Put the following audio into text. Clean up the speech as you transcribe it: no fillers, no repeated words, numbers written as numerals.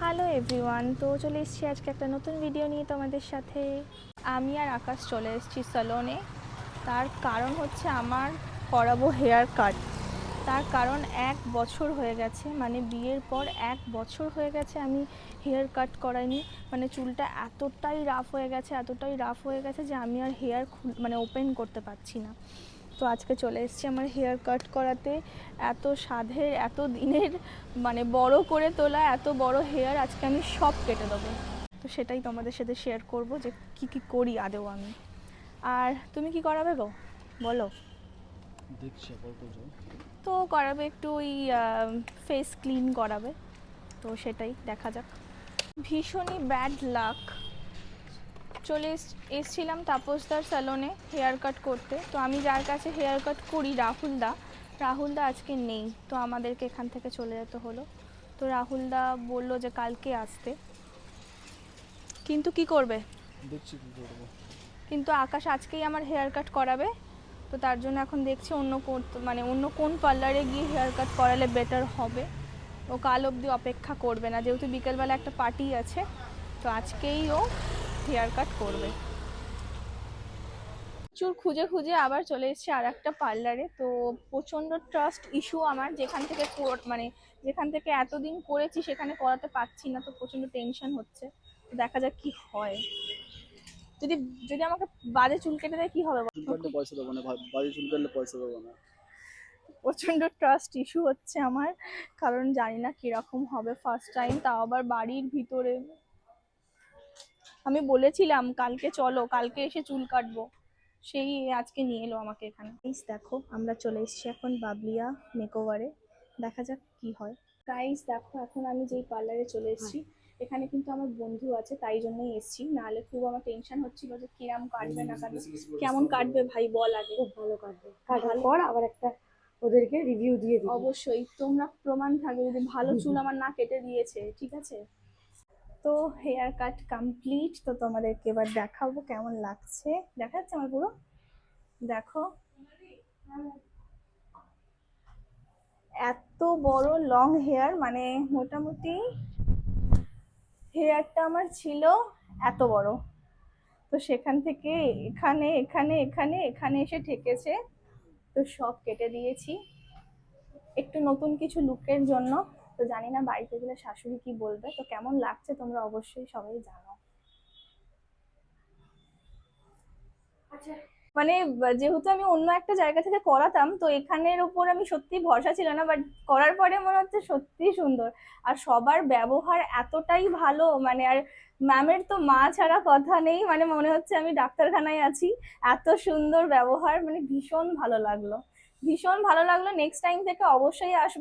Hello everyone, তো চলে এসেছি আজকে একটা নতুন ভিডিও নিয়ে তোমাদের সাথে। আমি আর আকাশ চলে এসেছি স্যালনে। তার কারণ হচ্ছে আমার করাবো হেয়ার কাট। তার কারণ 1 বছর হয়ে গেছে, মানে বিয়ের পর 1 বছর হয়ে গেছে আমি হেয়ার কাট করাইনি। মানে চুলটা এতটাই রাফ হয়ে গেছে যে আমি আর হেয়ার ওপেন করতে পারছি না। তো আজকে চলে এসেছি আমার হেয়ার কাট করাতে। এত সাধের, এত দিনের বড় করে তোলা এত বড় হেয়ার আজকে আমি সব কেটে দেবো। তো সেটাই তোমাদের সাথে শেয়ার করব যে কি করি আদৌ আমি। আর তুমি কি করাবে গো, বলো। তো করাবে একটু ওই ফেস ক্লিন করাবে, তো সেটাই দেখা যাক। ভীষণই ব্যাড লাক, চলে এসছিলাম তাপসদার স্যালনে হেয়ার কাট করতে। তো আমি যার কাছে হেয়ার কাট করি রাহুলদা আজকে নেই, তো আমাদেরকে এখান থেকে চলে যেতে হলো। তো রাহুলদা বললো যে কালকে আসতে, কিন্তু কি করবে, দেখছি কি করবো। কিন্তু আকাশ আজকেই আমার হেয়ার কাট করাবে। তো তার জন্য এখন দেখছি অন্য কোন পার্লারে গিয়ে হেয়ার কাট করালে বেটার হবে। ও কাল অবধি অপেক্ষা করবে না, যেহেতু বিকেলবেলা একটা পার্টি আছে, তো আজকেই ও হেয়ার কাট করবে। চুল খুঁজে খুঁজে আবার চলে এসেছি আর একটা পার্লারে। তো প্রচণ্ড ট্রাস্ট ইস্যু আমার, যেখান থেকে এতদিন করেছি সেখানে করাতে পারছি না, তো প্রচণ্ড টেনশন হচ্ছে। তো দেখা যাক কি হয়। যদি যদি আমাকে বাজে চুল কেটে দেয় কি হবে? চুল কাটলে পয়সা দেবো না, বাজে চুল কাটলে পয়সা দেবো না। প্রচণ্ড ট্রাস্ট ইস্যু হচ্ছে আমার, কারণ জানি না কিরকম হবে, ফার্স্ট টাইম, তাও আবার বাড়ির ভিতরে। আমি বলেছিলাম কালকে চলো, কালকে এসে চুল কাটবো, সেই আজকে নিয়ে এলো আমাকে এখানে। গাইস দেখো, আমরা চলে এসেছি এখন বাবলিয়া মেকওভারে, দেখা যাক কি হয়। গাইস দেখো, এখন আমি যেই পার্লারে চলে এসেছি এখানে কিন্তু আমার বন্ধু আছে, তাই জন্যই এসেছি, নাহলে খুব আমার টেনশন হচ্ছিল যে কিরম কাটবে না কাটবে। কেমন কাটবে ভাই বল আগে। খুব ভালো কাটবে, কাটার পর আবার একটা ওদেরকে রিভিউ দিয়ে দিবি। অবশ্যই, তোমরা প্রমাণ থাকবে যদি ভালো চুল আমার না কেটে দিয়েছে, ঠিক আছে। তো হেয়ার কাট কমপ্লিট, তো তোমাদেরকে এবার দেখাবো কেমন লাগছে। দেখা যাচ্ছে আমার পুরো, দেখো এত বড় লং হেয়ার, মোটামুটি হেয়ারটা আমার ছিল এত বড়, তো সেখান থেকে এখানে এখানে এখানে এখানে এসে ঠেকেছে, তো সব কেটে দিয়েছি একটু নতুন কিছু লুকের জন্য। তো জানি না বাড়িতে গেলে শাশুড়ি কি বলবে, তো কেমন লাগছে তোমরা অবশ্যই সবাই জানো। আচ্ছা, যেহেতু আমি অন্য একটা জায়গা থেকে করাতাম, তো এখানের উপর আমি সত্যি ভরসা ছিল না, বাট করার পরে মনে হচ্ছে সত্যি সুন্দর। আর সবার ব্যবহার এতটাই ভালো, আর ম্যামের তো মা ছাড়া কথা নেই, মনে হচ্ছে আমি ডাক্তারখানায় আছি, এত সুন্দর ব্যবহার, ভীষণ ভালো লাগলো, ভীষণ ভালো লাগলো। নেক্সট টাইম থেকে অবশ্যই আসবো।